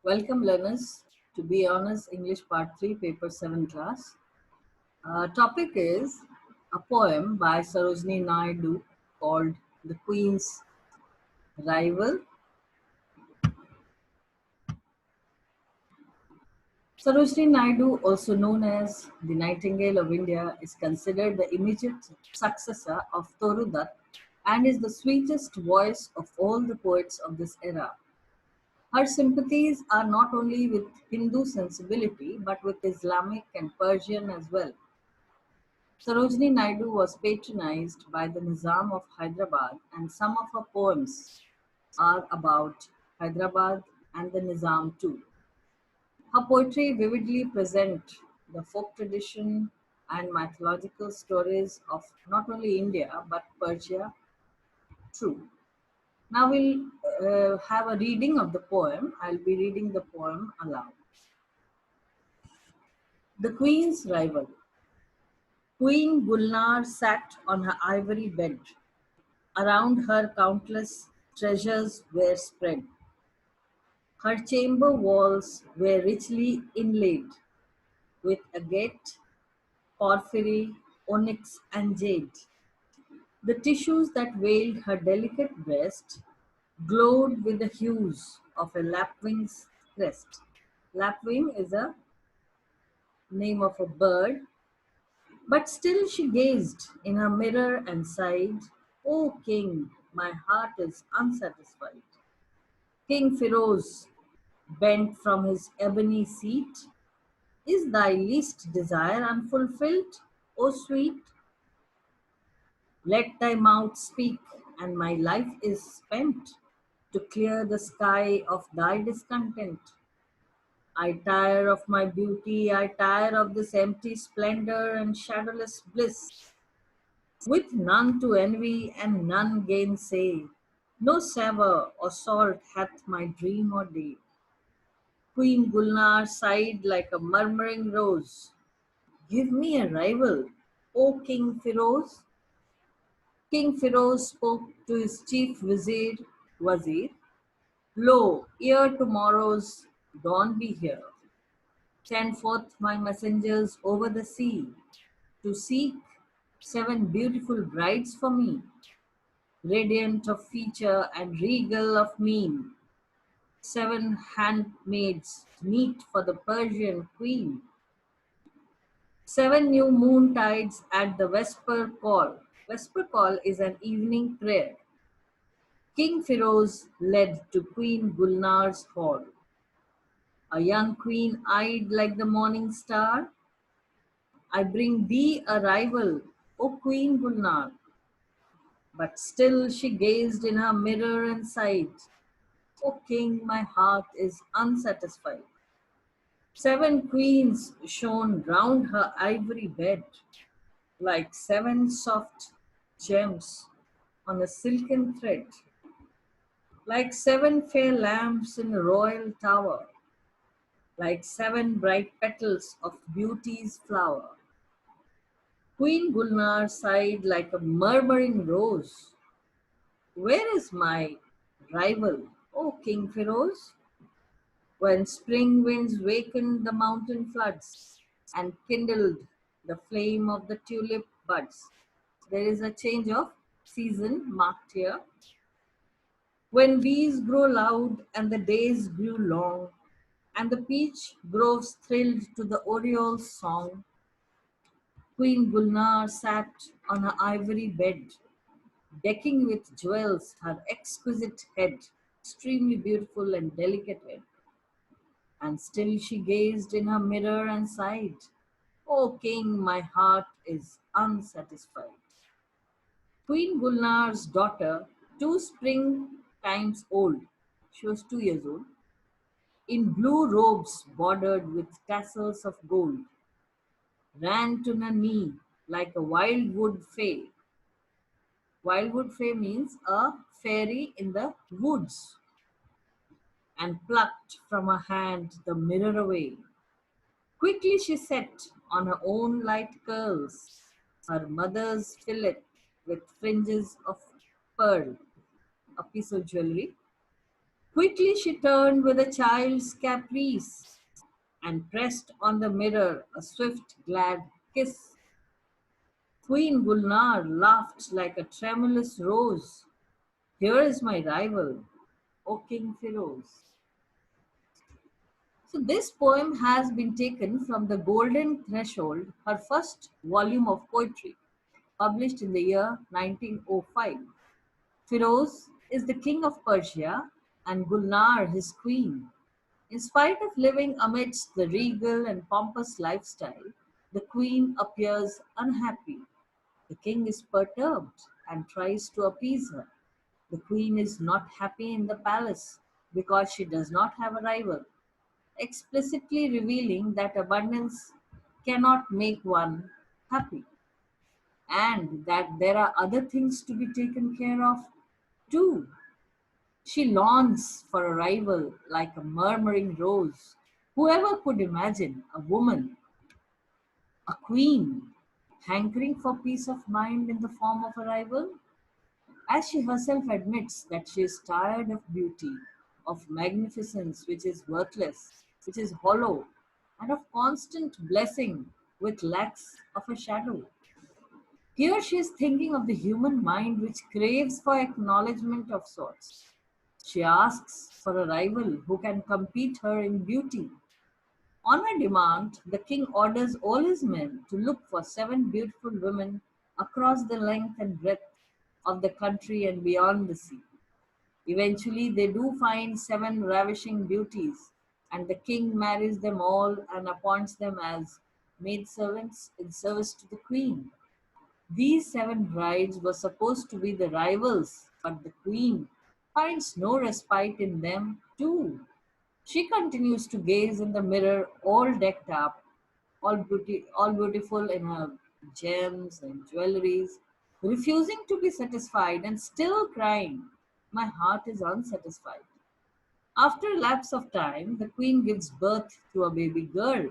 Welcome learners to B.A.Hons English Part 3 Paper 7 class. Topic is a poem by Sarojini Naidu called The Queen's Rival. Sarojini Naidu, also known as the Nightingale of India, is considered the immediate successor of Toru Dutt and is the sweetest voice of all the poets of this era. Her sympathies are not only with Hindu sensibility but with Islamic and Persian as well. Sarojini Naidu was patronized by the Nizam of Hyderabad, and some of her poems are about Hyderabad and the Nizam too. Her poetry vividly present the folk tradition and mythological stories of not only India but Persia too. Now we'll have a reading of the poem. I'll be reading the poem aloud. The Queen's Rival. Queen Gulnar sat on her ivory bed. Around her countless treasures were spread. Her chamber walls were richly inlaid with agate, porphyry, onyx, and jade. The tissues that veiled her delicate breast glowed with the hues of a lapwing's crest. Lapwing is a name of a bird, but still she gazed in her mirror and sighed, "O king, my heart is unsatisfied." King Firoz bent from his ebony seat. "Is thy least desire unfulfilled, O sweet? Let thy mouth speak, and my life is spent to clear the sky of thy discontent. I tire of my beauty, I tire of this empty splendor and shadowless bliss, with none to envy and none gainsay. No savour or salt hath my dream or day." Queen Gulnar sighed like a murmuring rose. "Give me a rival, O King Firoz." King Firoz spoke to his chief Wazir, "Lo, ere tomorrow's dawn be here, send forth my messengers over the sea to seek 7 beautiful brides for me, radiant of feature and regal of mien, 7 handmaids meet for the Persian queen, 7 new moon tides at the Vesper call." Vesper call is an evening prayer. King Firoz led to Queen Gulnar's hall. A young queen eyed like the morning star. "I bring thee a rival, O Queen Gulnar." But still she gazed in her mirror and sighed, "O king, my heart is unsatisfied." 7 queens shone round her ivory bed, like 7 soft gems on a silken thread, like 7 fair lamps in a royal tower, like 7 bright petals of beauty's flower. Queen Gulnar sighed like a murmuring rose. "Where is my rival, O King Firoz?" When spring winds wakened the mountain floods and kindled the flame of the tulip buds. There is a change of season marked here. When bees grow loud and the days grew long, and the peach groves thrilled to the oriole's song, Queen Gulnar sat on her ivory bed, decking with jewels her exquisite head, extremely beautiful and delicate head. And still she gazed in her mirror and sighed, "O king, my heart is unsatisfied." Queen Gulnar's daughter, 2 spring times old, she was 2 years old, in blue robes bordered with tassels of gold, ran to her knee like a wildwood fay. Wildwood fay means a fairy in the woods, and plucked from her hand the mirror away. Quickly she set on her own light curls her mother's fillet with fringes of pearl, a piece of jewelry, Quickly she turned with a child's caprice and pressed on the mirror a swift, glad kiss. Queen Gulnar laughed like a tremulous rose. Here is my rival, O King Firoz. So, this poem has been taken from The Golden Threshold, her first volume of poetry, published in the year 1905. Firoz is the king of Persia and Gulnar his queen. In spite of living amidst the regal and pompous lifestyle, the queen appears unhappy. The king is perturbed and tries to appease her. The queen is not happy in the palace because she does not have a rival, explicitly revealing that abundance cannot make one happy and that there are other things to be taken care of too. She longs for a rival like a murmuring rose. Whoever could imagine a woman, a queen, hankering for peace of mind in the form of a rival? As she herself admits that she is tired of beauty, of magnificence which is worthless, which is hollow, and of constant blessing with lacks of a shadow. Here she is thinking of the human mind which craves for acknowledgement of sorts. She asks for a rival who can compete her in beauty. On her demand, the king orders all his men to look for 7 beautiful women across the length and breadth of the country and beyond the sea. Eventually, they do find 7 ravishing beauties, and the king marries them all and appoints them as maidservants in service to the queen. These 7 brides were supposed to be the rivals, but the queen finds no respite in them, too. She continues to gaze in the mirror, all decked up, all beautiful in her gems and jewelries, refusing to be satisfied and still crying, "My heart is unsatisfied." After a lapse of time, the queen gives birth to a baby girl.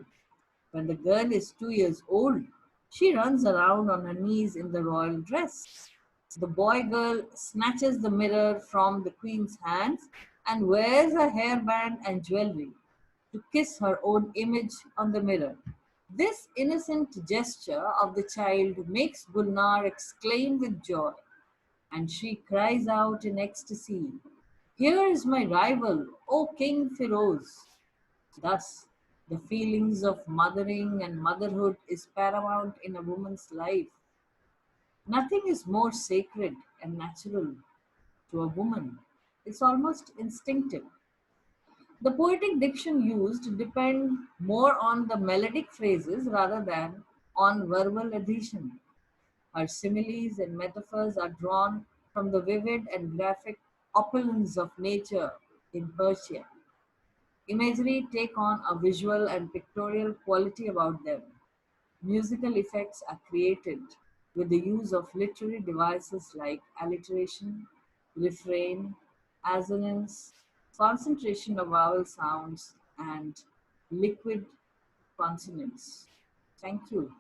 When the girl is 2 years old, she runs around on her knees in the royal dress. The boy girl snatches the mirror from the queen's hands and wears a hairband and jewelry to kiss her own image on the mirror. This innocent gesture of the child makes Gulnar exclaim with joy, and she cries out in ecstasy, "Here is my rival, O King Firoz." Thus, the feelings of mothering and motherhood is paramount in a woman's life. Nothing is more sacred and natural to a woman. It's almost instinctive. The poetic diction used depend more on the melodic phrases rather than on verbal addition. Her similes and metaphors are drawn from the vivid and graphic opulence of nature in Persia. Imagery take on a visual and pictorial quality about them. Musical effects are created with the use of literary devices like alliteration, refrain, assonance, concentration of vowel sounds, and liquid consonants. Thank you.